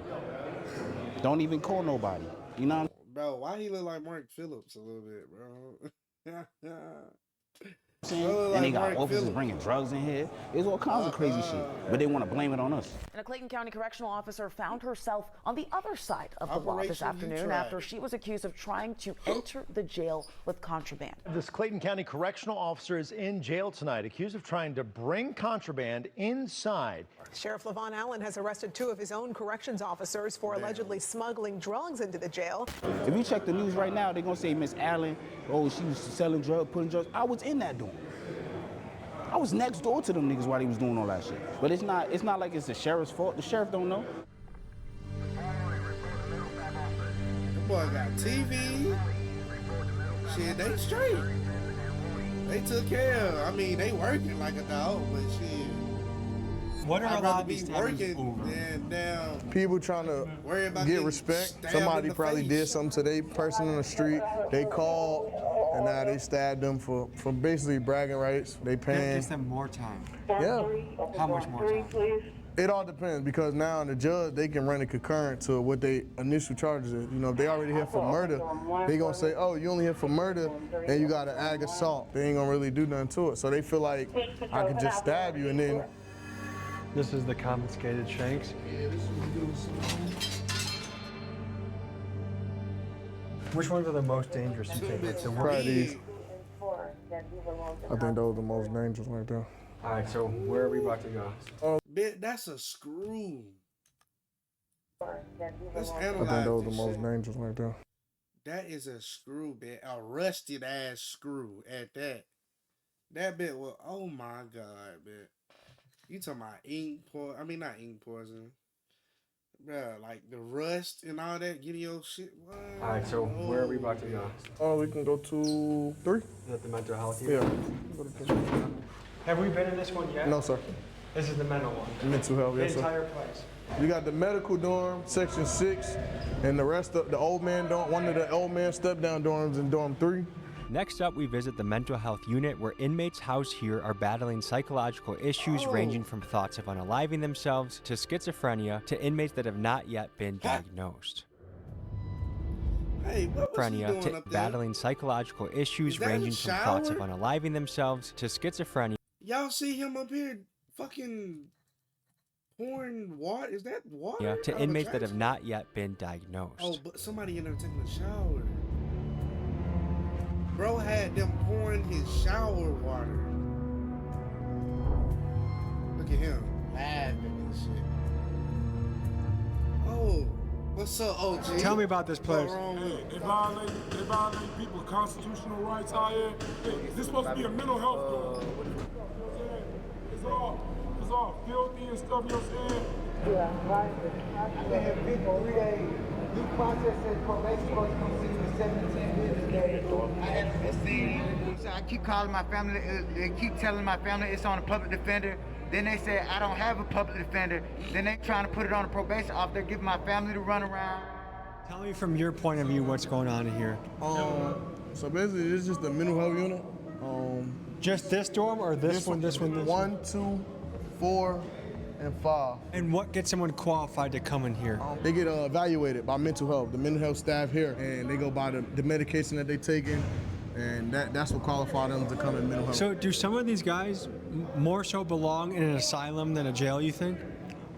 Don't even call nobody, you know? Bro, why he look like Mark Phillips a little bit, bro? And they got officers bringing drugs in here. There's all kinds of crazy shit, but they want to blame it on us. And a Clayton County correctional officer found herself on the other side of the law this afternoon after she was accused of trying to enter the jail with contraband. This Clayton County correctional officer is in jail tonight, accused of trying to bring contraband inside. Sheriff Levon Allen has arrested 2 of his own corrections officers for allegedly smuggling drugs into the jail. If you check the news right now, they're going to say Miss Allen, oh, she was selling drugs, putting drugs. I was in that door. I was next door to them niggas while they was doing all that shit. But it's not like it's the sheriff's fault. The sheriff don't know. The boy got TV. Shit, they straight. They took care of. I mean, they working like a dog, but shit. What are I'd a lot rather of be these working than down. People trying to Worry about get getting respect. stabbed in Somebody the probably face. did something to their person on the street. They called, and now they stabbed them for basically bragging rights. They That paying. gives them more time. Yeah. How much more time? It all depends, because now the judge, they can run a concurrent to what they initial charges is. You know, if they already here for murder, they gonna say, oh, you only here for murder and you got an ag assault. They ain't gonna really do nothing to it. So they feel like I could just stab you and then. This is the confiscated shanks. Which ones are the most dangerous, you think? Like the Probably these. I think those are the most dangerous right there. All right, so where are we about to go? Bitch, that's a screw. Let's I analyze think those are the this most shit. dangerous right there. That is a screw, bitch. A rusted ass screw at that. That bit was, oh my God, bitch. You talking about ink poison? I mean, not ink poison. Bruh, like the rust and all that, getting your shit. What? All right, so where are we about to go? Oh, we can go to 3. Is that the mental health Yeah. unit? Have we been in this one yet? No, sir. This is the mental one. Mental health, The yes, sir. entire place. You got the medical dorm, section 6, and the rest of the old man dorm, one of the old man step-down dorms in dorm 3. Next up, we visit the mental health unit where inmates housed here are battling psychological issues ranging from thoughts of unaliving themselves to schizophrenia to inmates that have not yet been diagnosed. Hey, what was he doing to up there? battling psychological issues Is that ranging his from thoughts of shower? unaliving themselves to schizophrenia. Y'all see him up here fucking pouring water? Is that water? To out of inmates a that have trash not yet been diagnosed. Oh, but somebody in there taking a shower. Bro had them pouring his shower water. Look at him laughing and shit. Oh, what's up, OG? Tell me about this place. They violate people's constitutional rights out here. This is supposed to be a mental health door. It's all filthy and stuff, you know what I'm saying? Yeah, right. They have been 3 days. Due process says probation supposed to come see you in 17 business days. I haven't seen. So I keep calling my family. They keep telling my family it's on a public defender. Then they say I don't have a public defender. Then they trying to put it on a probation officer. They're giving my family to run around. Tell me from your point of view what's going on here. So basically, it's just a mental health unit. Just this dorm or this one, this one, this one? 1, 2, 4, and 5. And what gets someone qualified to come in here? They get evaluated by mental health, the mental health staff here, and they go by the medication that they taking, and that's what qualifies them to come in mental health. So do some of these guys more so belong in an asylum than a jail, you think?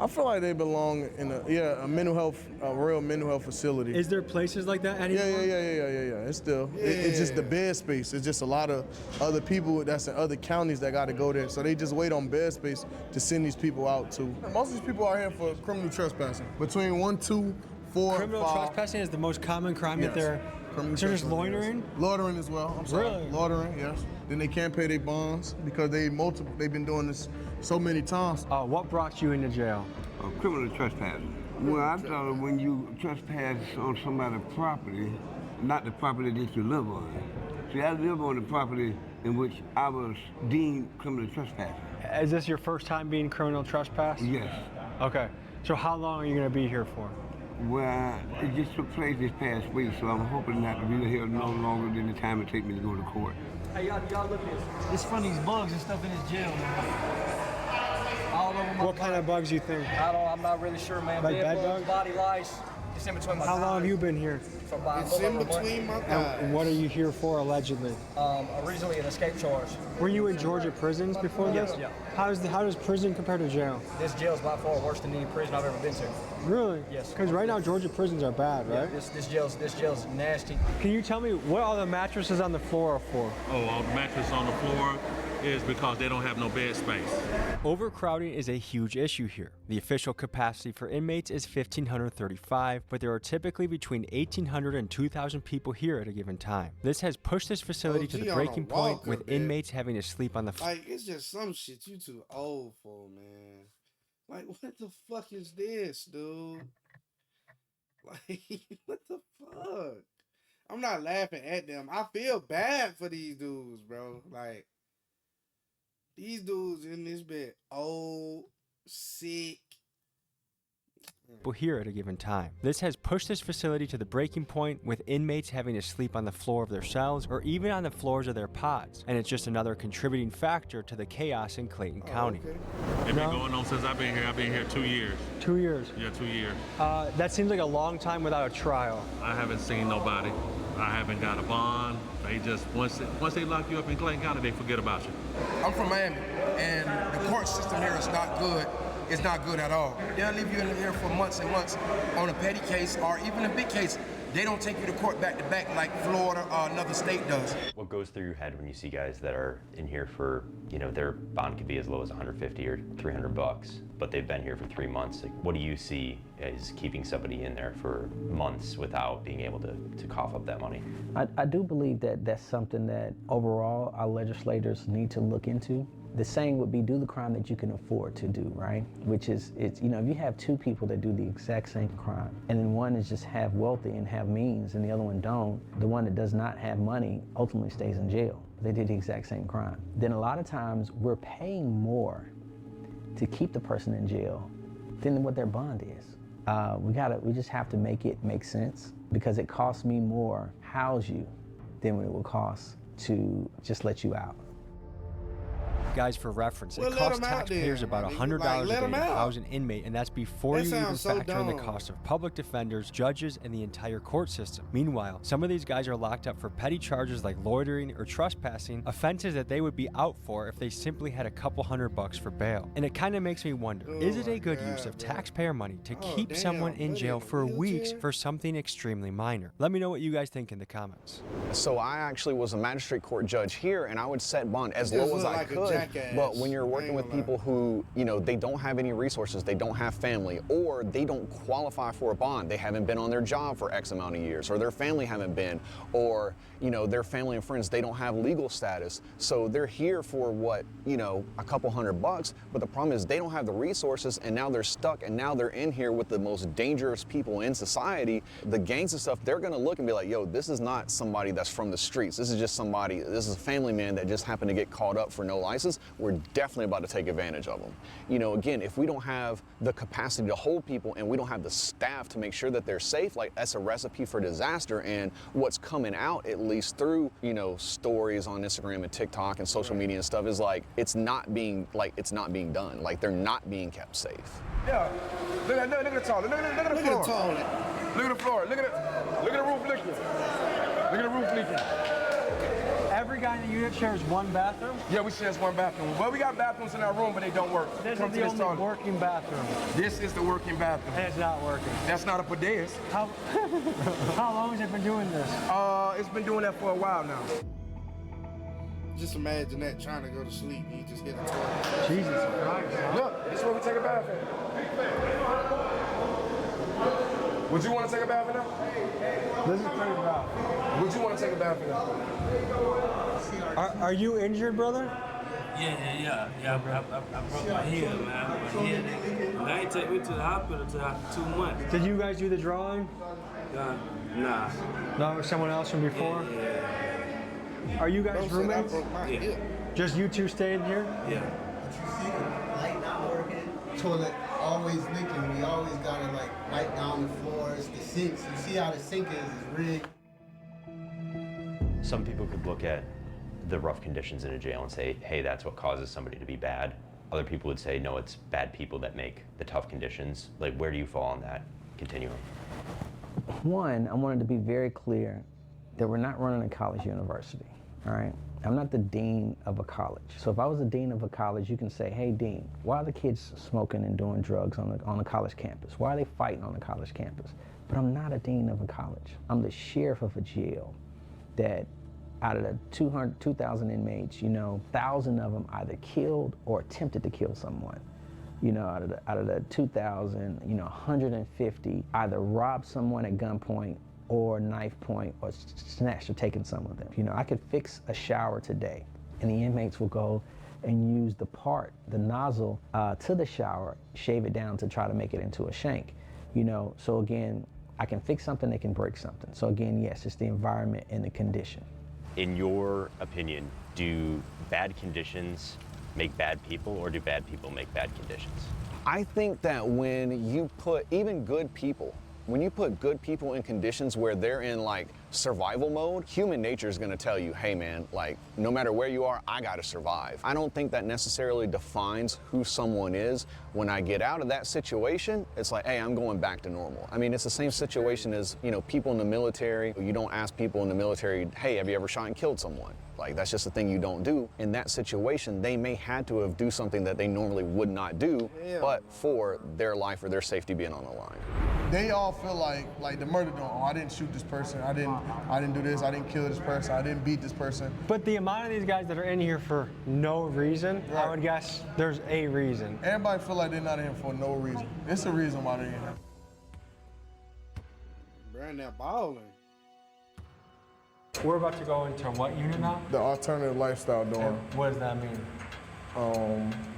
I feel like they belong in a mental health, a real mental health facility. Is there places like that anymore? Yeah. It's still, it's just the bed space. It's just a lot of other people that's in other counties that got to go there. So they just wait on bed space to send these people out too. Most of these people are here for criminal trespassing. Between 1, 2, 4, Criminal 5. trespassing is the most common crime that Yes. they're. Criminal So just trespassing, loitering? yes. Loitering as well. I'm sorry. Really? Loitering, yes. Then they can't pay their bonds because they've been doing this so many times. What brought you into jail? Criminal trespassing. Well, I thought when you trespass on somebody's property, not the property that you live on. See, I live on the property in which I was deemed criminal trespassing. Is this your first time being criminal trespass? Yes. Okay. So how long are you going to be here for? Well, it just took place this past week, so I'm hoping not to be here no longer than the time it takes me to go to court. Hey, y'all look at this. It's from these bugs and stuff in this jail, man. All over my What kind of bugs you think? I'm not really sure, man. Like Bed bed bugs, bugs? body lice. It's in between my How long have you been here? For about It's a little in over a month. between my thighs. And what are you here for, allegedly? Originally an escape charge. Were you in Georgia prisons before this? Yes. Yeah. How does prison compare to jail? This jail's by far worse than any prison I've ever been to. Really? Yes. Because right now Georgia prisons are bad, right? Yeah, this jail's nasty. Can you tell me what all the mattresses on the floor are for? Oh, all the mattress on the floor is because they don't have no bed space. Overcrowding is a huge issue here. The official capacity for inmates is 1,535, but there are typically between 1,800 and 2,000 people here at a given time. This has pushed this facility to OG the on a breaking point, walk with up there. inmates having to sleep on the floor. Like, it's just some shit you too old for, man. Like, what the fuck is this, dude? Like, what the fuck? I'm not laughing at them. I feel bad for these dudes, bro. Like, these dudes in this bed, old, sick. People here at a given time. This has pushed this facility to the breaking point, with inmates having to sleep on the floor of their cells or even on the floors of their pods. And it's just another contributing factor to the chaos in Clayton County. It's been going on since I've been here. I've been here 2 years. 2 years? Yeah, 2 years. That seems like a long time without a trial. I haven't seen nobody. I haven't got a bond. They just, once they lock you up in Clayton County, they forget about you. I'm from Miami, and the court system here is not good. It's not good at all. They'll leave you in there for months and months on a petty case or even a big case. They don't take you to court back to back like Florida or another state does. What goes through your head when you see guys that are in here for, their bond could be as low as $150 or $300, but they've been here for 3 months? Like, what do you see as keeping somebody in there for months without being able to cough up that money? I do believe that that's something that overall our legislators need to look into. The saying would be, do the crime that you can afford to do, right? Which is, if you have two people that do the exact same crime, and then one is just half wealthy and have means, and the other one don't, the one that does not have money ultimately stays in jail. They did the exact same crime. Then a lot of times we're paying more to keep the person in jail than what their bond is. We just have to make it make sense, because it costs me more to house you than what it would cost to just let you out. Guys, for reference, Well, it let costs 'em out taxpayers then, about my nigga. $100 Like, a let day 'em to out. house an inmate, and that's before That you even sounds so factor in the dumb. cost of public defenders, judges, and the entire court system. Meanwhile, some of these guys are locked up for petty charges like loitering or trespassing, offenses that they would be out for if they simply had a couple $100 for bail. And it kind of makes me wonder, is it a good use of taxpayer money to keep damn, someone in buddy, jail in a for weeks wheelchair? for something extremely minor? Let me know what you guys think in the comments. So I actually was a magistrate court judge here, and I would set bond as You just low as look I like a could. jackass. But when you're I working ain't with gonna people who, you know, they don't have any resources, they don't have family, or they don't qualify for a bond, they haven't been on their job for X amount of years, or their family haven't been, or, you know, their family and friends, they don't have legal status. So they're here for what, you know, a couple $100, but the problem is they don't have the resources, and now they're stuck, and now they're in here with the most dangerous people in society. The gangs and stuff, they're gonna look and be like, yo, this is not somebody that's from the streets. This is just somebody, this is a family man that just happened to get caught up for no license. We're definitely about to take advantage of them. You know, again, if we don't have the capacity to hold people and we don't have the staff to make sure that they're safe, like that's a recipe for disaster. And what's coming out, at least through, you know, stories on Instagram and TikTok and social media and stuff, is like, it's not being done. Like they're not being kept safe. Yeah, look at the toilet. Look at the floor. Look at the floor. Look at the roof leaking. Look at the roof leaking. Every guy in the unit shares one bathroom? Yeah, we share one bathroom. Well, we got bathrooms in our room, but they don't work. This Come is to the this only toilet. working bathroom. This is the working bathroom. And it's not working. That's not a bidet. How long has it been doing this? It's been doing that for a while now. Just imagine that trying to go to sleep. You just hit a toilet. Jesus Christ. Look, this is where we take a bath in. Would you want to take a bath in there? This is pretty rough. Would you want to take a bath in there? Are you injured, brother? Yeah. I broke my heel, man. My heel. They ain't take me to the hospital until after 2 months. Did you guys do the drawing? Nah. Not with someone else from before? Yeah. Are you guys roommates? Yeah. Just you two staying here? Yeah. Light not working, toilet always leaking. We always gotta like wipe down the floors, the sinks. You see how the sink is rigged. Some people could look at the rough conditions in a jail and say, hey, that's what causes somebody to be bad. Other people would say, no, it's bad people that make the tough conditions. Like, where do you fall on that continuum? One, I wanted to be very clear that we're not running a college university, all right? I'm not the dean of a college. So if I was the dean of a college, you can say, hey, dean, why are the kids smoking and doing drugs on the college campus? Why are they fighting on the college campus? But I'm not a dean of a college. I'm the sheriff of a jail that out of the 2,000 inmates, you know, 1,000 of them either killed or attempted to kill someone. You know, out of the 2,000, you know, 150 either robbed someone at gunpoint or knife point or snatched or taken some of them. You know, I could fix a shower today and the inmates will go and use the nozzle to the shower, shave it down to try to make it into a shank. You know, so again, I can fix something, they can break something. So again, yes, it's the environment and the condition. In your opinion, do bad conditions make bad people, or do bad people make bad conditions? I think that when you put even good people, when you put good people in conditions where they're in like survival mode, human nature is gonna tell you, hey man, like no matter where you are, I gotta survive. I don't think that necessarily defines who someone is. When I get out of that situation, it's like, hey, I'm going back to normal. I mean, it's the same situation as, you know, people in the military. You don't ask people in the military, hey, have you ever shot and killed someone? Like, that's just a thing you don't do. In that situation, they may had to have do something that they normally would not do, but for their life or their safety being on the line. They all feel like the murder don't. Oh, I didn't shoot this person. I didn't do this. I didn't kill this person. I didn't beat this person. But the amount of these guys that are in here for no reason, I would guess there's a reason. Everybody feel like they're not in here for no reason. It's a reason why they're in here. Brand that balling. We're about to go into what unit now? The alternative lifestyle dorm. And what does that mean?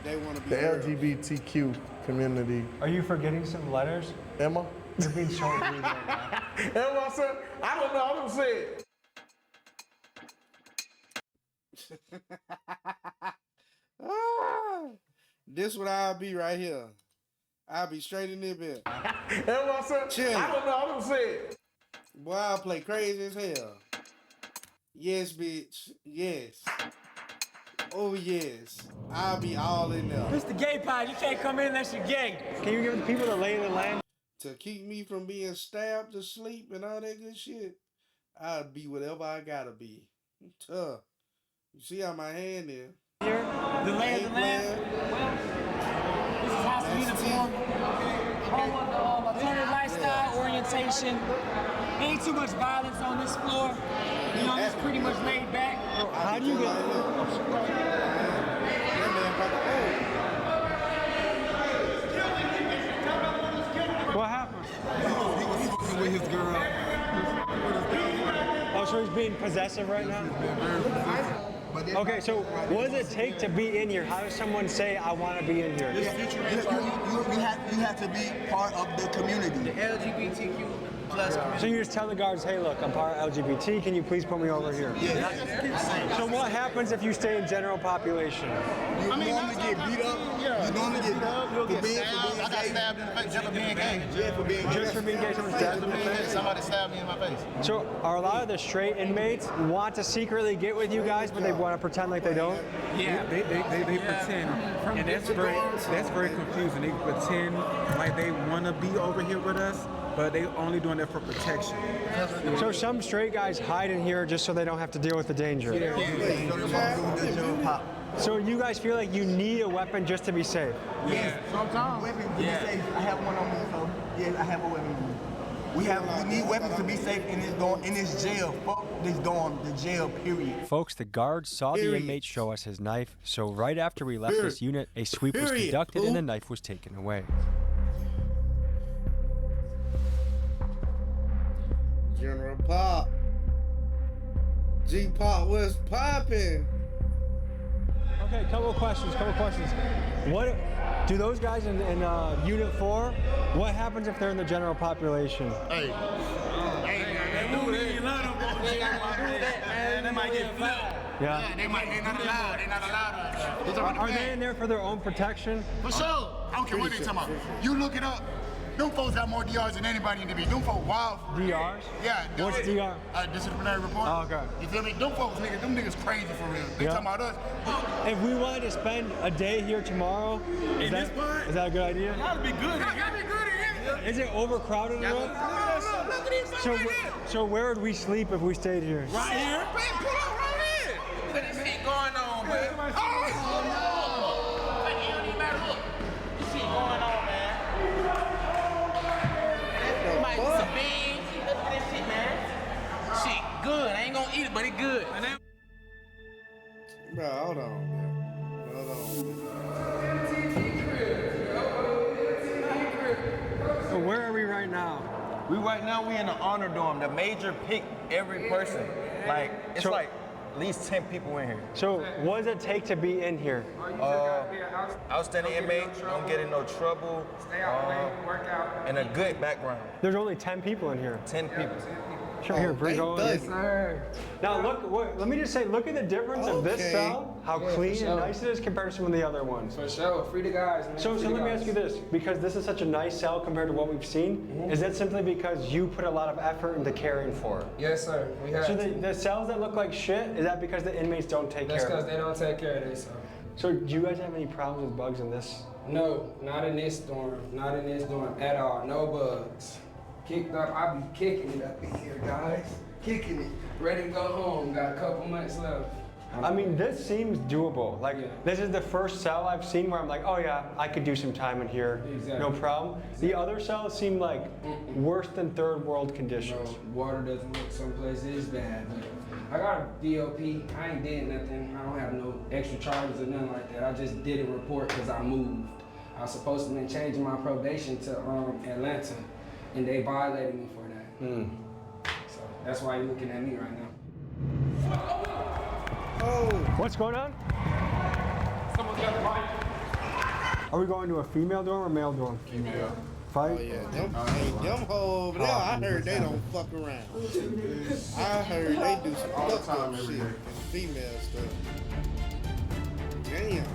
They want to be the LGBTQ community. Are you forgetting some letters? Emma? You're being so rude right now. Emma said, I don't know, I don't say it. This what I'll be right here. I'll be straight in there, bit. Emma said, Chilling. I don't know, I don't say it. Boy, I'll play crazy as hell. Yes, bitch. Yes. Oh yes, I'll be all in there. It's the gay pod. You can't come in unless you're gay. Can you give the people the lay of the land? To keep me from being stabbed to sleep and all that good shit, I'll be whatever I gotta be. Tough. You see how my hand is? Here, the lay of the land. This is House of Uniform. Home of the alternative lifestyle orientation. Ain't too much violence on this floor. You know, it's pretty much laid back. How do you get? What happened? He was with his girl. Oh, so he's being possessive right now? Okay, so what does it take to be in here? How does someone say, I want to be in here? You have to be part of the community. The LGBTQ plus community. So you just tell the guards, hey, look, I'm part of LGBT. Can you please put me over here? Yeah. So what happens if you stay in general population? You normally get beat up. You normally get beat up. You'll get stabbed. I got stabbed in the face just for being gay. Yeah, for being gay. Just for being gay, someone stabbed in the face? Somebody stabbed me in my face. So are a lot of the straight inmates want to secretly get with you guys, but they want to pretend like they don't? Yeah, they pretend, and that's very confusing. They pretend like they want to be over here with us, but they only doing that for protection. So some straight guys hide in here just so they don't have to deal with the danger. So you guys feel like you need a weapon just to be safe? Yeah. Sometimes. Weapons to be safe. I have one on me, so yes, I have a weapon on me. We need weapons to be safe in this jail. Fuck this dorm, the jail, period. Folks, the guards saw the inmate show us his knife, so right after we left this unit, a sweep was conducted and the knife was taken away. General Pop. G-Pop, what's poppin'? Okay, couple of questions. What do those guys in Unit 4, what happens if they're in the general population? Hey, they move it. You love them, they got to do that, man. They might get flagged. Yeah. They're not allowed. They're not allowed. Are they in there for their own protection? For sure. I don't care what they talking about. You look it up. Them folks got more DRs than anybody in the beat. Them folks wild. DRs? Yeah. What's DR? Disciplinary report. Oh, okay. You feel me? Them folks, them niggas crazy for real. They talking about us. If we wanted to spend a day here tomorrow, is that a good idea? That'd be good. Is it overcrowded enough? Look at these So where would we sleep if we stayed here? Right here? Man, pull up right here. Look at this shit going on, man. Oh, it don't even matter. Look. This shit going on, man. Might get some beans. Look at this shit, man. Shit good. I ain't gonna eat it, but it good. Bro, hold on, man. So where are we right now? We in the honor dorm. The major pick every person. Like, it's like at least 10 people in here. So what does it take to be in here? Outstanding inmate, don't get in no trouble, and a good background. There's only 10 people in here. 10 people. Sure, here, bring it on. Yes, sir. Now let me just say, look at the difference of this cell, how clean and nice it is compared to some of the other ones. For sure, free the guys, man. So let me ask you this, because this is such a nice cell compared to what we've seen, is that simply because you put a lot of effort into caring for it? Yes, sir. We have So the cells that look like shit, is that because the inmates don't take care of it? That's because they don't take care of this. So do you guys have any problems with bugs in this? No, not in this dorm. Not in this dorm at all. No bugs. Kicked up, I be kicking it up in here, guys. Kicking it. Ready to go home. Got a couple months left. I mean, this seems doable. Like, this is the first cell I've seen where I'm like, oh yeah, I could do some time in here, no problem. The other cells seem like worse than third world conditions. No, water doesn't look some places bad. But I got a DOP. I ain't did nothing. I don't have no extra charges or nothing like that. I just did a report because I moved. I was supposed to be changing my probation to Atlanta, and they violated me for that. So that's why you're looking at me right now. Oh, what's going on? Someone's got the mic. Are we going to a female dorm or male dorm? Female. Fight? Oh yeah, them hoes over there, I heard they don't fuck around. I heard they do some fuck up shit and female stuff. Damn.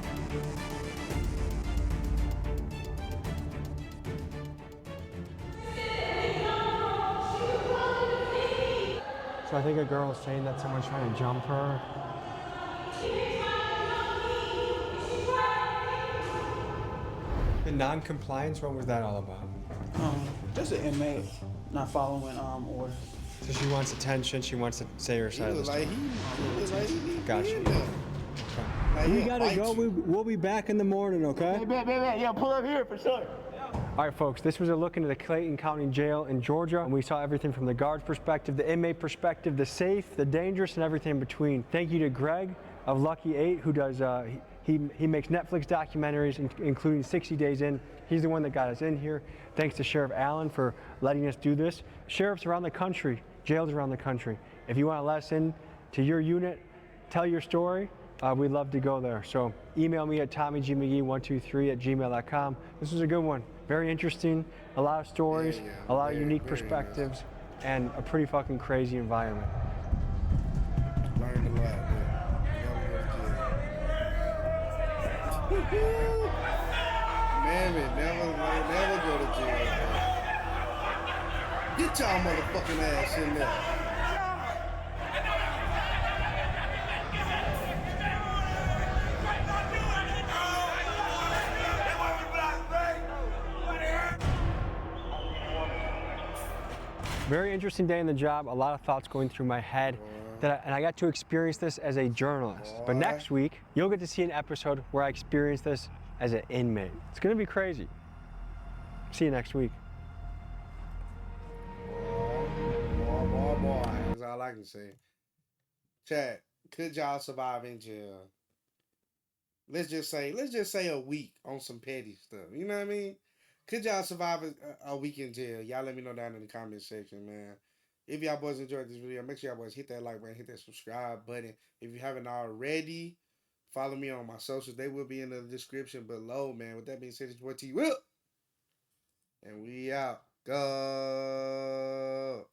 So I think a girl is saying that someone's trying to jump her. The non-compliance, what was that all about? Just an inmate not following orders. So she wants attention. She wants to say her side of the story. Gotcha. We gotta go. We'll be back in the morning, okay? Yeah, pull up here for sure. All right, folks, this was a look into the Clayton County Jail in Georgia, and we saw everything from the guard's perspective, the inmate perspective, the safe, the dangerous, and everything in between. Thank you to Greg of Lucky 8, who does, he makes Netflix documentaries, including 60 Days In. He's the one that got us in here. Thanks to Sheriff Allen for letting us do this. Sheriffs around the country, jails around the country. If you want to let us in to your unit, tell your story, we'd love to go there. So email me at TommyGMcGee123@gmail.com. This was a good one. Very interesting, a lot of stories, a lot of unique perspectives, and a pretty fucking crazy environment. Learned a lot, man. Never go to jail, man. Get y'all motherfucking ass in there. Very interesting day in the job, a lot of thoughts going through my head, and I got to experience this as a journalist. But next week, you'll get to see an episode where I experience this as an inmate. It's gonna be crazy. See you next week. Boy, that's all I can say. Chat, could y'all survive in jail? Let's just say a week on some petty stuff. You know what I mean? Could y'all survive a week in jail? Y'all let me know down in the comment section, man. If y'all boys enjoyed this video, make sure y'all boys hit that like button, hit that subscribe button. If you haven't already, follow me on my socials. They will be in the description below, man. With that being said, it's your boy T Will. And we out. Go.